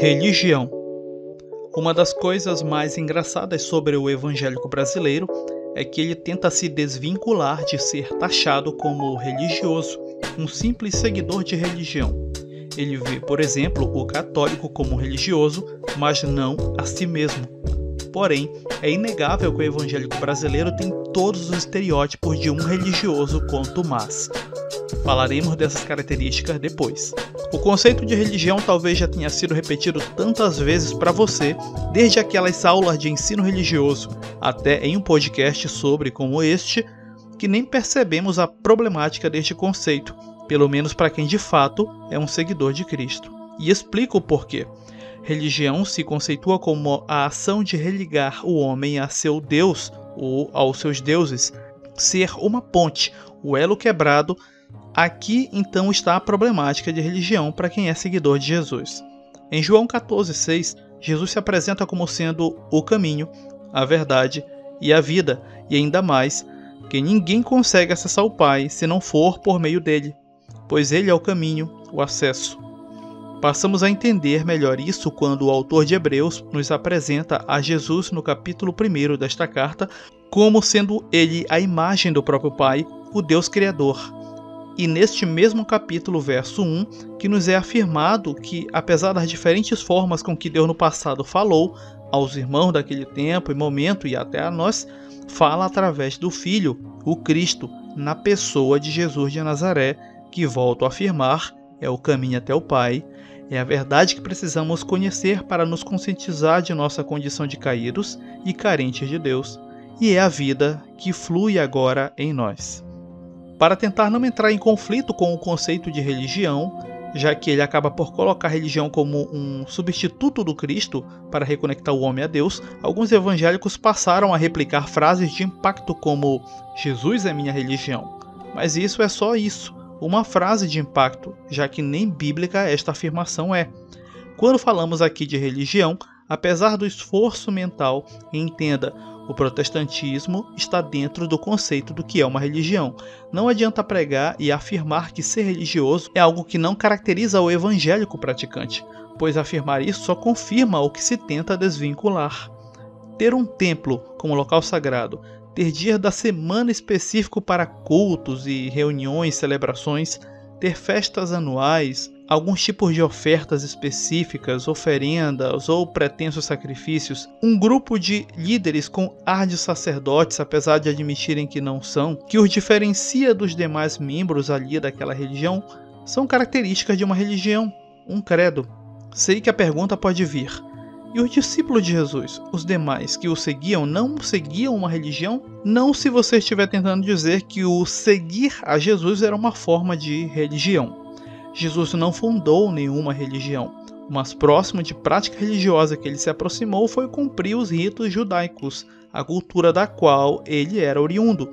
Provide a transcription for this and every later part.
Religião. Uma das coisas mais engraçadas sobre o evangélico brasileiro é que ele tenta se desvincular de ser taxado como religioso, um simples seguidor de religião. Ele vê, por exemplo, o católico como religioso, mas não a si mesmo. Porém, é inegável que o evangélico brasileiro tem todos os estereótipos de um religioso contumaz. Falaremos dessas características depois. O conceito de religião talvez já tenha sido repetido tantas vezes para você, desde aquelas aulas de ensino religioso, até em um podcast sobre como este, que nem percebemos a problemática deste conceito, pelo menos para quem de fato é um seguidor de Cristo. E explico o porquê. Religião se conceitua como a ação de religar o homem a seu Deus ou aos seus deuses, ser uma ponte, o elo quebrado. Aqui então está a problemática de religião para quem é seguidor de Jesus. Em João 14,6, Jesus se apresenta como sendo o caminho, a verdade e a vida, e ainda mais, que ninguém consegue acessar o Pai se não for por meio dele, pois ele é o caminho, o acesso. Passamos a entender melhor isso quando o autor de Hebreus nos apresenta a Jesus no capítulo 1 desta carta como sendo ele a imagem do próprio Pai, o Deus Criador. E neste mesmo capítulo, verso 1, que nos é afirmado que, apesar das diferentes formas com que Deus no passado falou aos irmãos daquele tempo e momento e até a nós, fala através do Filho, o Cristo, na pessoa de Jesus de Nazaré, que, volto a afirmar, é o caminho até o Pai, é a verdade que precisamos conhecer para nos conscientizar de nossa condição de caídos e carentes de Deus, e é a vida que flui agora em nós. Para tentar não entrar em conflito com o conceito de religião, já que ele acaba por colocar a religião como um substituto do Cristo para reconectar o homem a Deus, alguns evangélicos passaram a replicar frases de impacto como "Jesus é minha religião". Mas isso é só isso, uma frase de impacto, já que nem bíblica esta afirmação é. Quando falamos aqui de religião, apesar do esforço mental, entenda, o protestantismo está dentro do conceito do que é uma religião. Não adianta pregar e afirmar que ser religioso é algo que não caracteriza o evangélico praticante, pois afirmar isso só confirma o que se tenta desvincular. Ter um templo como local sagrado, ter dias da semana específico para cultos e reuniões, celebrações, ter festas anuais, alguns tipos de ofertas específicas, oferendas ou pretensos sacrifícios, um grupo de líderes com ar de sacerdotes, apesar de admitirem que não são, que os diferencia dos demais membros ali daquela religião, são características de uma religião, um credo. Sei que a pergunta pode vir: e os discípulos de Jesus, os demais que o seguiam, não seguiam uma religião? Não, se você estiver tentando dizer que o seguir a Jesus era uma forma de religião. Jesus não fundou nenhuma religião. O mais próximo de prática religiosa que ele se aproximou foi cumprir os ritos judaicos, a cultura da qual ele era oriundo.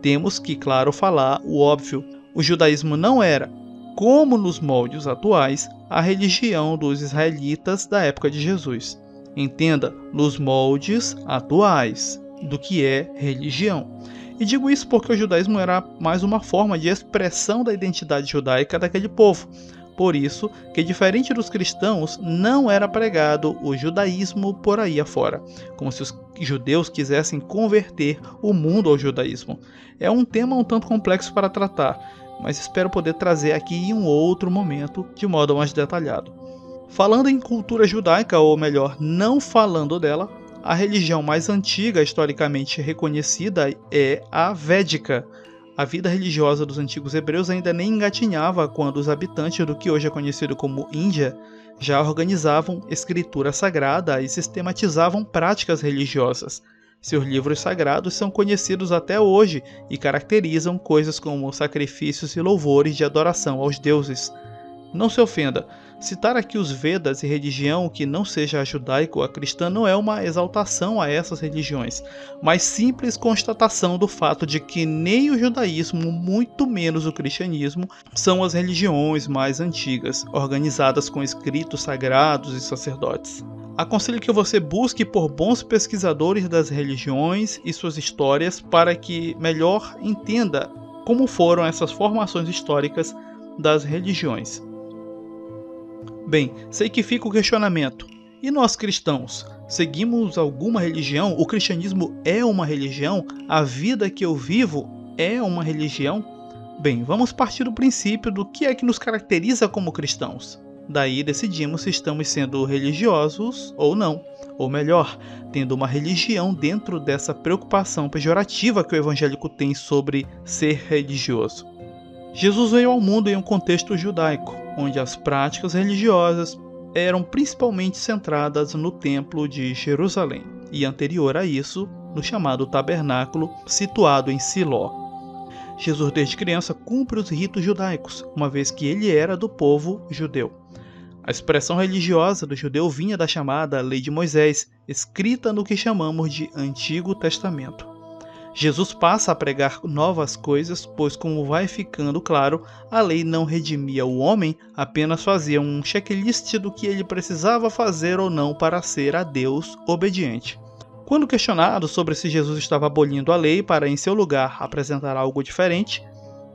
Temos que, claro, falar o óbvio. O judaísmo não era, como nos moldes atuais, a religião dos israelitas da época de Jesus. Entenda, nos moldes atuais do que é religião. E digo isso porque o judaísmo era mais uma forma de expressão da identidade judaica daquele povo. Por isso que, diferente dos cristãos, não era pregado o judaísmo por aí afora, como se os judeus quisessem converter o mundo ao judaísmo. É um tema um tanto complexo para tratar, mas espero poder trazer aqui em um outro momento de modo mais detalhado. Falando em cultura judaica, ou melhor, não falando dela, a religião mais antiga historicamente reconhecida é a védica. A vida religiosa dos antigos hebreus ainda nem engatinhava quando os habitantes do que hoje é conhecido como Índia já organizavam escritura sagrada e sistematizavam práticas religiosas. Seus livros sagrados são conhecidos até hoje e caracterizam coisas como sacrifícios e louvores de adoração aos deuses. Não se ofenda, citar aqui os Vedas e religião que não seja a judaica ou a cristã não é uma exaltação a essas religiões, mas simples constatação do fato de que nem o judaísmo, muito menos o cristianismo, são as religiões mais antigas, organizadas com escritos sagrados e sacerdotes. Aconselho que você busque por bons pesquisadores das religiões e suas histórias para que melhor entenda como foram essas formações históricas das religiões. Bem, sei que fica o questionamento. E nós cristãos? Seguimos alguma religião? O cristianismo é uma religião? A vida que eu vivo é uma religião? Bem, vamos partir do princípio do que é que nos caracteriza como cristãos. Daí decidimos se estamos sendo religiosos ou não. Ou melhor, tendo uma religião dentro dessa preocupação pejorativa que o evangélico tem sobre ser religioso. Jesus veio ao mundo em um contexto judaico, onde as práticas religiosas eram principalmente centradas no Templo de Jerusalém, e anterior a isso, no chamado tabernáculo, situado em Siló. Jesus, desde criança, cumpre os ritos judaicos, uma vez que ele era do povo judeu. A expressão religiosa do judeu vinha da chamada Lei de Moisés, escrita no que chamamos de Antigo Testamento. Jesus passa a pregar novas coisas, pois, como vai ficando claro, a lei não redimia o homem, apenas fazia um checklist do que ele precisava fazer ou não para ser a Deus obediente. Quando questionado sobre se Jesus estava abolindo a lei para, em seu lugar, apresentar algo diferente,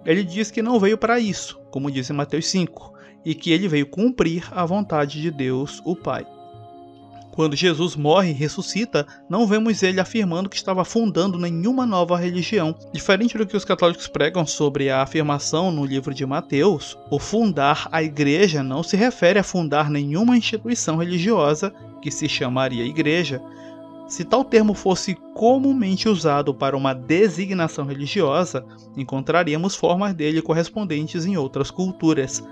ele diz que não veio para isso, como diz em Mateus 5, e que ele veio cumprir a vontade de Deus, o Pai. Quando Jesus morre e ressuscita, não vemos ele afirmando que estava fundando nenhuma nova religião. Diferente do que os católicos pregam sobre a afirmação no livro de Mateus, o fundar a igreja não se refere a fundar nenhuma instituição religiosa que se chamaria igreja. Se tal termo fosse comumente usado para uma designação religiosa, encontraríamos formas dele correspondentes em outras culturas.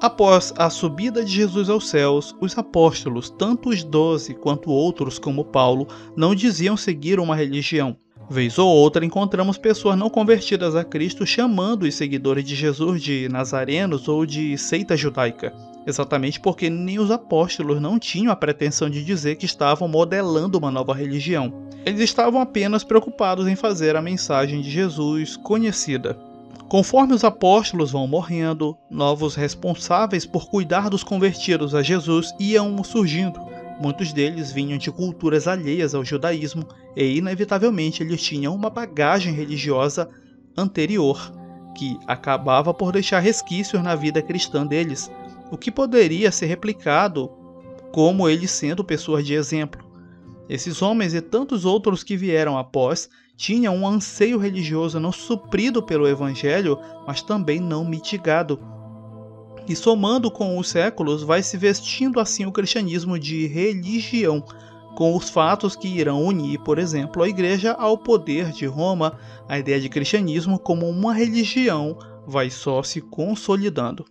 Após a subida de Jesus aos céus, os apóstolos, tanto os 12 quanto outros como Paulo, não diziam seguir uma religião. Vez ou outra encontramos pessoas não convertidas a Cristo chamando os seguidores de Jesus de nazarenos ou de seita judaica, exatamente porque nem os apóstolos não tinham a pretensão de dizer que estavam modelando uma nova religião. Eles estavam apenas preocupados em fazer a mensagem de Jesus conhecida. Conforme os apóstolos vão morrendo, novos responsáveis por cuidar dos convertidos a Jesus iam surgindo. Muitos deles vinham de culturas alheias ao judaísmo e, inevitavelmente, eles tinham uma bagagem religiosa anterior, que acabava por deixar resquícios na vida cristã deles, o que poderia ser replicado como eles sendo pessoas de exemplo. Esses homens e tantos outros que vieram após tinham um anseio religioso não suprido pelo Evangelho, mas também não mitigado. E somando com os séculos, vai se vestindo assim o cristianismo de religião, com os fatos que irão unir, por exemplo, a Igreja ao poder de Roma. A ideia de cristianismo como uma religião vai só se consolidando.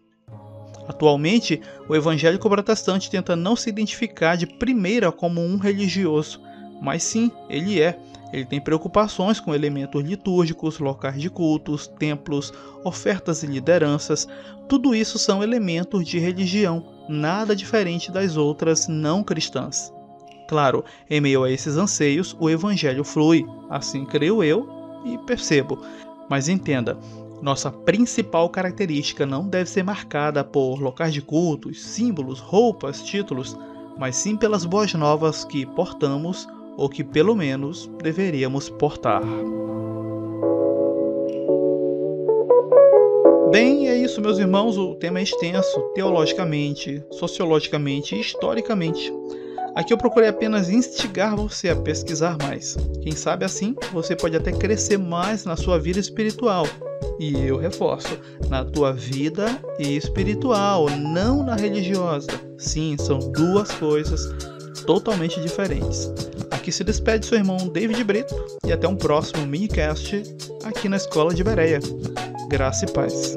Atualmente, o evangélico protestante tenta não se identificar de primeira como um religioso, mas sim, ele é. Ele tem preocupações com elementos litúrgicos, locais de cultos, templos, ofertas e lideranças. Tudo isso são elementos de religião, nada diferente das outras não cristãs. Claro, em meio a esses anseios, o evangelho flui, assim creio eu e percebo. Mas entenda, nossa principal característica não deve ser marcada por locais de cultos, símbolos, roupas, títulos, mas sim pelas boas novas que portamos ou que pelo menos deveríamos portar. Bem, é isso, meus irmãos, o tema é extenso, teologicamente, sociologicamente e historicamente. Aqui eu procurei apenas instigar você a pesquisar mais. Quem sabe assim, você pode até crescer mais na sua vida espiritual. E eu reforço, na tua vida espiritual, não na religiosa. Sim, são duas coisas totalmente diferentes. Aqui se despede seu irmão David Brito e até um próximo minicast aqui na Escola de Bereia. Graça e paz.